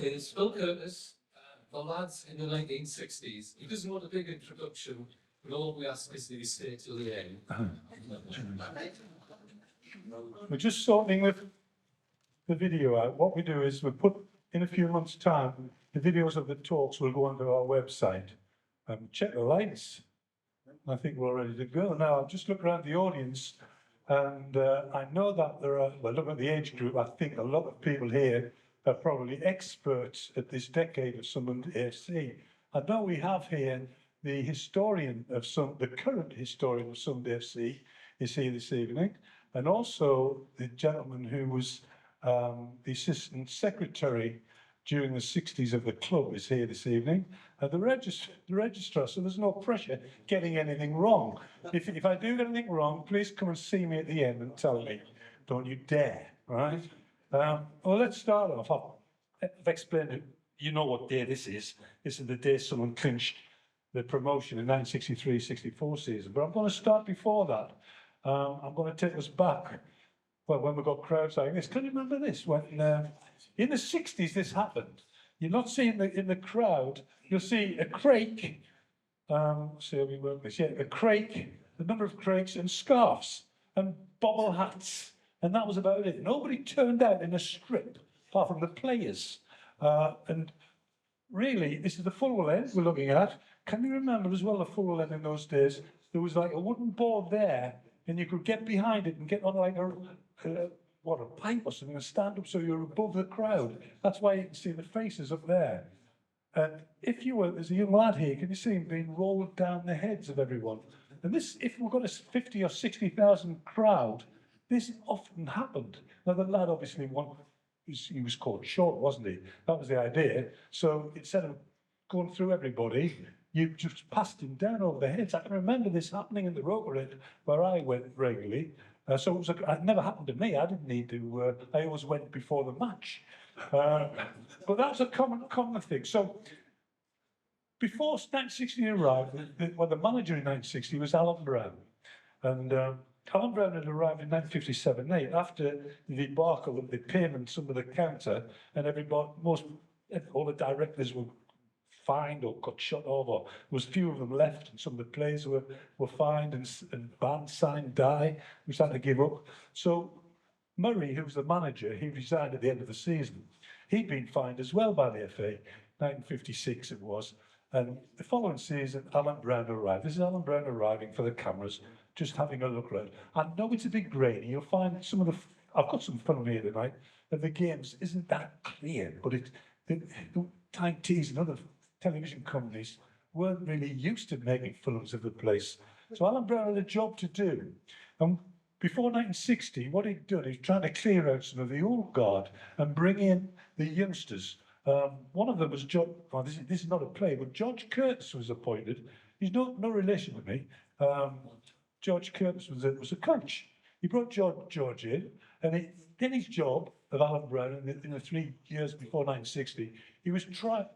Is Phil Curtis, the lads in the 1960s. He doesn't want a big introduction, but all we ask is that he stay till the end. We're just sorting the video out. What we do is we put, in a few months' time, the videos of the talks will go onto our website. Check the lights. I think we're ready to go. Now, I've just looked around the audience, and I know that there are, well, look at the age group, I think a lot of people here are probably experts at this decade of Sunderland AFC. I know we have here the historian of the current historian of Sunderland AFC is here this evening, and also the gentleman who was the assistant secretary during the 60s of the club is here this evening. The registrar, so there's no pressure getting anything wrong. If I do get anything wrong, please come and see me at the end and tell me. Don't you dare, right? Well, let's start off. I've explained it. You know what day this is. This is the day someone clinched the promotion in 1963-64 season. But I'm going to start before that. I'm going to take us back. Well, when we got crowds like this, can you remember this? When in the 60s this happened. You're not seeing in the crowd. You'll see a crake. See how we work this? Yeah, a crake, a number of crakes and scarves and bobble hats, and that was about it. Nobody turned out in a strip apart from the players. And really, this is the full end we're looking at. Can you remember as well the full end in those days? There was like a wooden board there, and you could get behind it and get on like a pipe or something and stand up so you're above the crowd. That's why you can see the faces up there. And if you were, there's a young lad here, can you see him being rolled down the heads of everyone? And this, if we've got a 50 or 60,000 crowd, this often happened. Now the lad obviously he was caught short, wasn't he? That was the idea. So instead of going through everybody, you just passed him down over the heads. I can remember this happening in the Roker Park where I went regularly. So it never happened to me. I didn't need to. I always went before the match. But that's a common thing. So before 1960 arrived, the manager in 1960 was Alan Brown, and Alan Brown had arrived in 1957-8 after the debacle of the payments under the counter, and all the directors were fined or got shut over. There was few of them left, and some of the players were fined and banned, signed, die. We started to give up. So Murray, who was the manager, he resigned at the end of the season. He'd been fined as well by the FA, 1956 it was. And the following season, Alan Brown arrived. This is Alan Brown arriving for the cameras, just having a look around. I know it's a bit grainy. You'll find some of I've got some film here tonight, and the games isn't that clear, but the Time Tees and other television companies weren't really used to making films of the place. So Alan Brown had a job to do. And before 1960, what he'd done, he was trying to clear out some of the old guard and bring in the youngsters. One of them was this is not a play, but George Curtis was appointed. He's no relation to me. George Curtis was a coach. He brought George in, and he did his job of Alan Brown in the 3 years before 1960. He was trying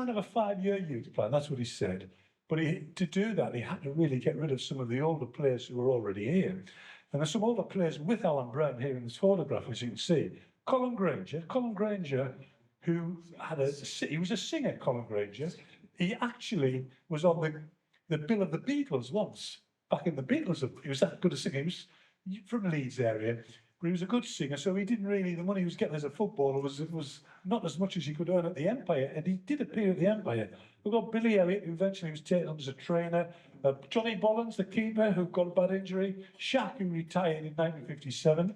to have a 5-year youth plan, that's what he said. But to do that, he had to really get rid of some of the older players who were already here. And there's some older players with Alan Brown here in this photograph, as you can see. Colin Granger, who he was a singer, Colin Granger. He actually was on the bill of the Beatles once, back in the Beatles. He was that good a singer. He was from Leeds area, but he was a good singer, so he didn't really, the money he was getting as a footballer was not as much as he could earn at the Empire, and he did appear at the Empire. We've got Billy Elliott, who eventually was taken on as a trainer, Johnny Bollins, the keeper, who got a bad injury, Shaq, who retired in 1957,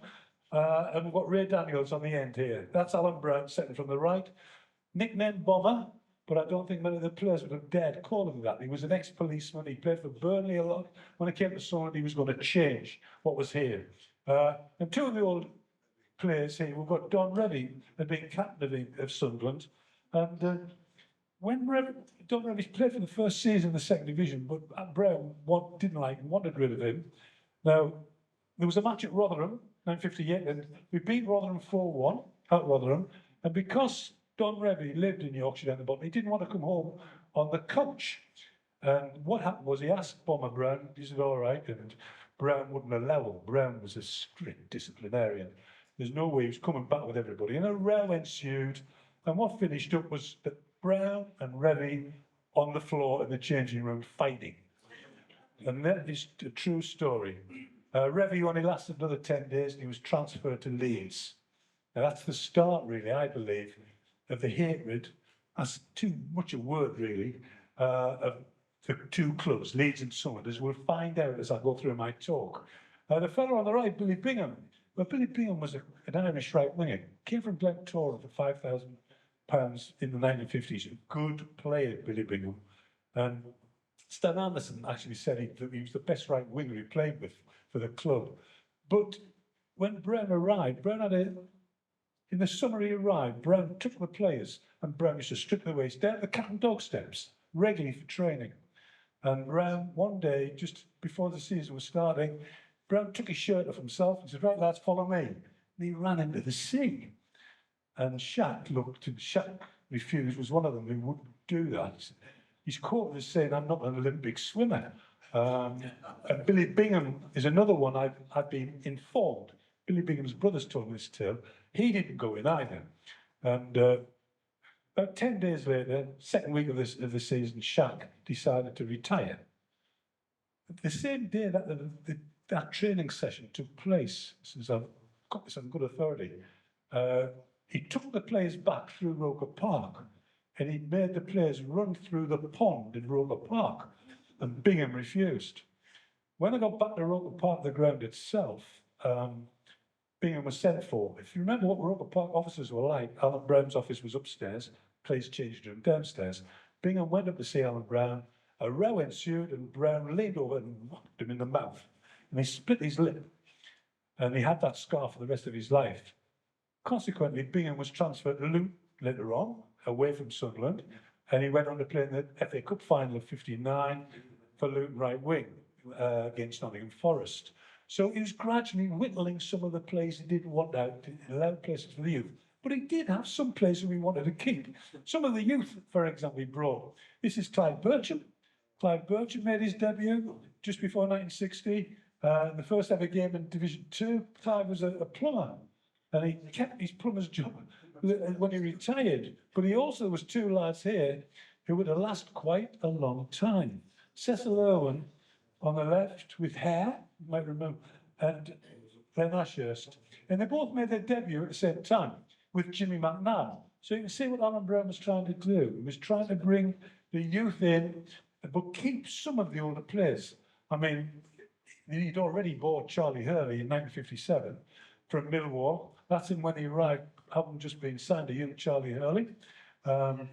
and we've got Ray Daniels on the end here. That's Alan Brown, second from the right. Nicknamed Bomber, but I don't think many of the players would have dared call him that. He was an ex-policeman, he played for Burnley a lot. When it came to Sunderland, he was going to change what was here. And two of the old players here, we've got Don Revie, had been captain of Sunderland. And when Don Revie played for the first season in the second division, but Brown didn't like him, wanted rid of him. Now, there was a match at Rotherham, 1958, and we beat Rotherham 4-1 at Rotherham. And because Don Revie lived in Yorkshire down the bottom, he didn't want to come home on the coach. And what happened was he asked Bomber Brown, he said, all right, and Brown wouldn't allow him. Brown was a strict disciplinarian. There's no way he was coming back with everybody. And a row ensued, And what finished up was that Brown and Revy on the floor in the changing room fighting. And that is a true story. Revy only lasted another 10 days and he was transferred to Leeds. Now that's the start, really, I believe, of the hatred, that's too much a word, really, of the two clubs, Leeds and Sunderland, as we'll find out as I go through my talk. The fellow on the right, Billy Bingham. Well, Billy Bingham was an Irish right winger, came from Glentoran for £5,000 in the 1950s. A good player, Billy Bingham. And Stan Anderson actually said that he was the best right winger he played with for the club. But when Brown arrived, in the summer he arrived, Brown took the players and Brown used to strip their waist down the cat and dog steps regularly for training. And Brown, one day, just before the season was starting, Brown took his shirt off himself and said, right, lads, follow me. And he ran into the sea. And Shaq looked, and Shaq refused, was one of them who wouldn't do that. He's quoted as saying, I'm not an Olympic swimmer. And Billy Bingham is another one I've been informed. Billy Bingham's brothers told me this tale. He didn't go in either. And about 10 days later, second week of the season, Shaq decided to retire. The same day that that training session took place, since I've got this on good authority, he took the players back through Roker Park and he made the players run through the pond in Roker Park, and Bingham refused. When I got back to Roker Park, the ground itself, Bingham was sent for. If you remember what Roker Park offices were like, Alan Brown's office was upstairs, players changed room downstairs. Bingham went up to see Alan Brown, a row ensued, and Brown leaned over and whacked him in the mouth. And he split his lip. And he had that scar for the rest of his life. Consequently, Bingham was transferred to Luton later on, away from Sunderland, and he went on to play in the FA Cup final of '59 for Luton right wing against Nottingham Forest. So he was gradually whittling some of the players he didn't want out to allow places for the youth. But he did have some players who he wanted to keep. Some of the youth, for example, he brought. This is Clive Bircham. Clive Bircham made his debut just before 1960. The first ever game in Division 2. Clive was a plumber, and he kept his plumber's job when he retired. But he also was two lads here who would have lasted quite a long time. Cecil Irwin on the left with hair, you might remember, and Glenn Ashurst. And they both made their debut at the same time with Jimmy McNabb. So you can see what Alan Brown was trying to do. He was trying to bring the youth in, but keep some of the older players. I mean, he'd already bought Charlie Hurley in 1957 from Millwall. That's when he arrived, having just been signed, a young Charlie Hurley. But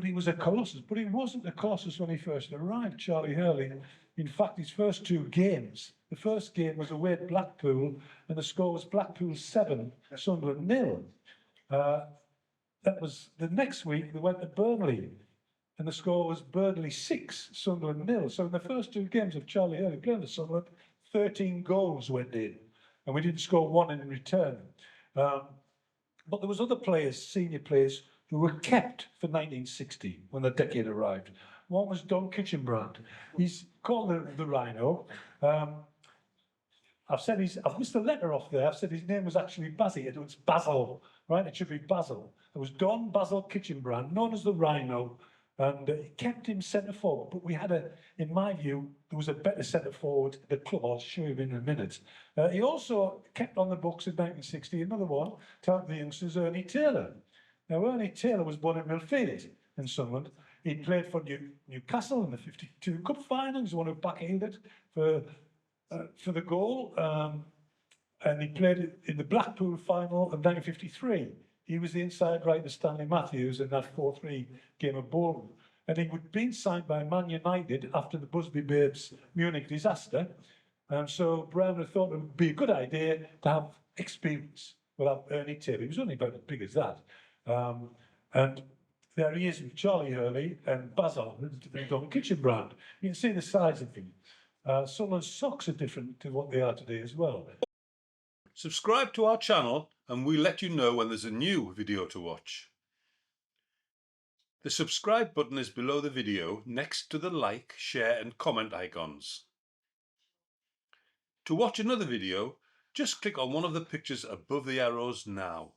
he was a colossus. But he wasn't a colossus when he first arrived, Charlie Hurley. In fact, his first two games, the first game was away at Blackpool, and the score was Blackpool 7, Sunderland 0. That was the next week, they went to Burnley, and the score was Burnley 6, Sunderland 0. So in the first two games of Charlie Hurley playing for Sunderland, 13 goals went in, and we didn't score one in return. But there was other players, senior players, who were kept for 1960 when the decade arrived. One was Don Kitchenbrand. He's called the Rhino. I've missed a letter off there. I've said his name was actually Basil. It was Basil, right? It should be Basil. It was Don Basil Kitchenbrand, known as the Rhino, and he kept him centre forward. But we had in my view, there was a better centre forward at the club. I'll show you in a minute. He also kept on the books in 1960 another one, to the youngsters, Ernie Taylor. Now, Ernie Taylor was born in Millfield in Sunderland. He played for Newcastle in the '52 Cup final. He's the one who backheeled for the goal. And he played in the Blackpool final of 1953. He was the inside right of Stanley Matthews in that 4-3 game of Bolton. And he would been signed by Man United after the Busby Babes Munich disaster. And so Brown had thought it would be a good idea to have experience without Ernie Taylor. He was only about as big as that. And there he is with Charlie Hurley and Basil and Don Kitchenbrand. You can see the size of him. Sunderland's socks are different to what they are today as well. Subscribe to our channel and we'll let you know when there's a new video to watch. The subscribe button is below the video next to the like, share and comment icons. To watch another video, just click on one of the pictures above the arrows now.